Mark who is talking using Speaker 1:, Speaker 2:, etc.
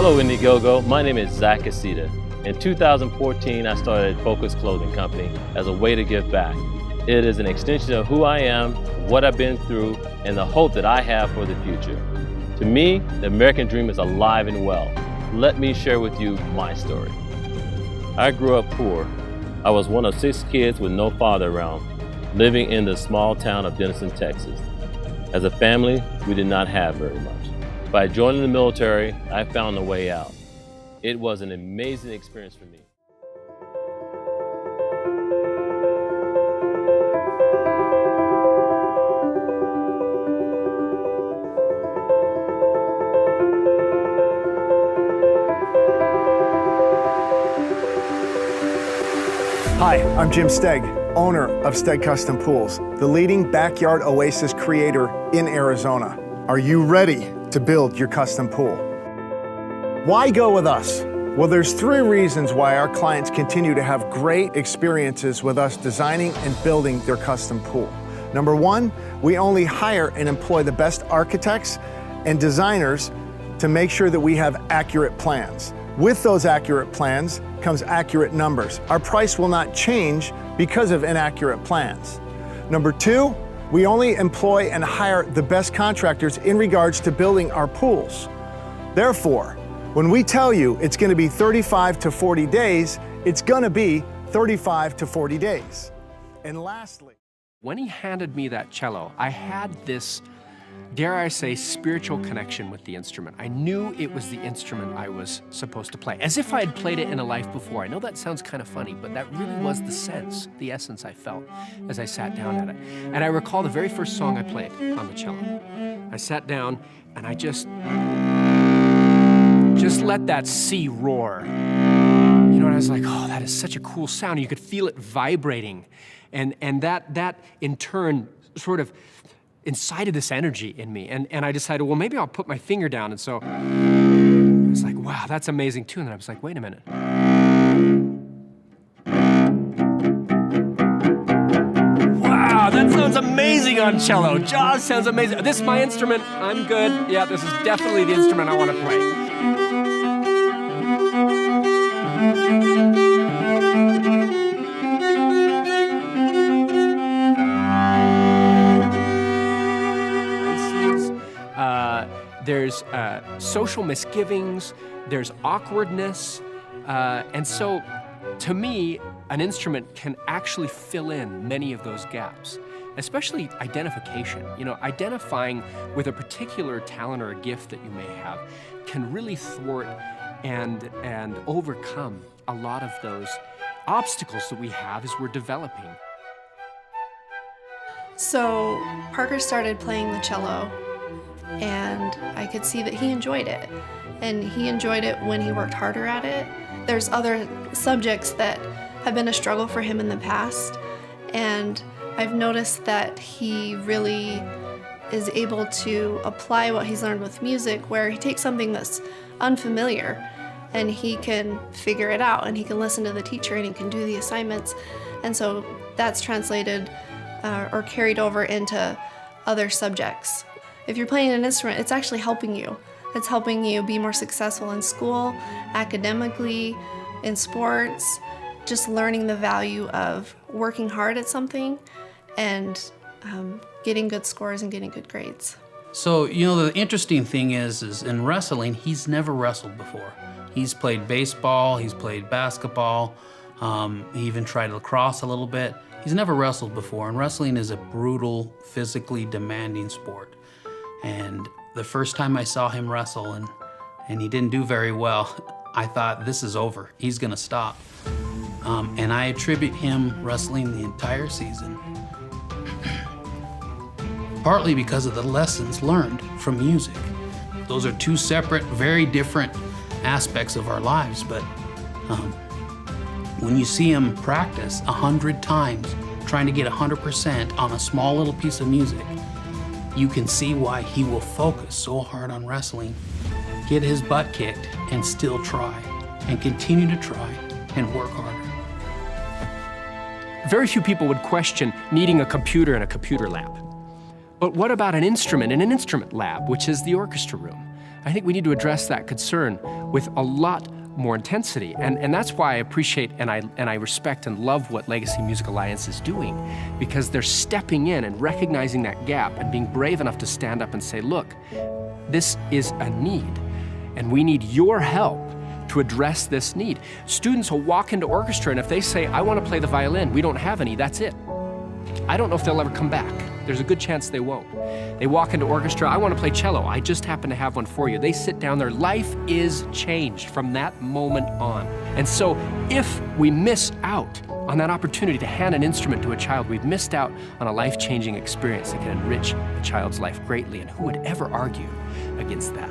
Speaker 1: Hello, Indiegogo. My name is Zach Casita. In 2014, I started Focus Clothing Company as a way to give back. It is an extension of who I am, what I've been through, and the hope that I have for the future. To me, the American dream is alive and well. Let me share with you my story. I grew up poor. I was one of 6 kids with no father around, living in the small town of Denison, Texas. As a family, we did not have very much. By joining the military, I found a way out. It was an amazing experience for me.
Speaker 2: Hi, I'm Jim Stegg, owner of Stegg Custom Pools, the leading backyard oasis creator in Arizona. Are you ready to build your custom pool? Why go with us? Well, there's 3 reasons why our clients continue to have great experiences with us designing and building their custom pool. Number 1, we only hire and employ the best architects and designers to make sure that we have accurate plans. With those accurate plans comes accurate numbers. Our price will not change because of inaccurate plans. Number 2, we only employ and hire the best contractors in regards to building our pools. Therefore, when we tell you it's going to be 35 to 40 days, it's going to be 35 to 40 days. And lastly,
Speaker 3: when he handed me that cello, I had this, dare I say, spiritual connection with the instrument. I knew it was the instrument I was supposed to play, as if I had played it in a life before. I know that sounds kind of funny, but that really was the sense, the essence I felt as I sat down at it. And I recall the very first song I played on the cello. I sat down and I just let that sea roar. You know, and I was like, oh, that is such a cool sound. You could feel it vibrating. And that in turn sort of incited this energy in me. And I decided, well, maybe I'll put my finger down. And so I was like, wow, that's amazing too. And then I was like, wait a minute. Wow, that sounds amazing on cello. Jaws sounds amazing. This is my instrument. I'm good. Yeah, this is definitely the instrument I want to play. There's social misgivings, there's awkwardness, and so to me, an instrument can actually fill in many of those gaps, especially identification. You know, identifying with a particular talent or a gift that you may have can really thwart and overcome a lot of those obstacles that we have as we're developing.
Speaker 4: So Parker started playing the cello, and I could see that he enjoyed it. And he enjoyed it when he worked harder at it. There's other subjects that have been a struggle for him in the past, and I've noticed that he really is able to apply what he's learned with music, where he takes something that's unfamiliar and he can figure it out, and he can listen to the teacher and he can do the assignments. And so that's translated or carried over into other subjects. If you're playing an instrument, it's actually helping you. It's helping you be more successful in school, academically, in sports, just learning the value of working hard at something and getting good scores and getting good grades.
Speaker 5: So, you know, the interesting thing is in wrestling, he's never wrestled before. He's played baseball, he's played basketball, he even tried lacrosse a little bit. He's never wrestled before, and wrestling is a brutal, physically demanding sport. And the first time I saw him wrestle and he didn't do very well, I thought, this is over, he's gonna stop. And I attribute him wrestling the entire season, partly because of the lessons learned from music. Those are 2 separate, very different aspects of our lives, but when you see him practice 100 times, trying to get 100% on a small little piece of music, you can see why he will focus so hard on wrestling, get his butt kicked, and still try, and continue to try, and work harder.
Speaker 3: Very few people would question needing a computer in a computer lab. But what about an instrument in an instrument lab, which is the orchestra room? I think we need to address that concern with a lot more intensity. And that's why I appreciate and I respect and love what Legacy Music Alliance is doing, because they're stepping in and recognizing that gap and being brave enough to stand up and say, look, this is a need, and we need your help to address this need. Students will walk into orchestra, and if they say, I want to play the violin, we don't have any, that's it. I don't know if they'll ever come back. There's a good chance they won't. They walk into orchestra, I want to play cello, I just happen to have one for you. They sit down, their life is changed from that moment on. And so if we miss out on that opportunity to hand an instrument to a child, we've missed out on a life-changing experience that can enrich a child's life greatly. And who would ever argue against that?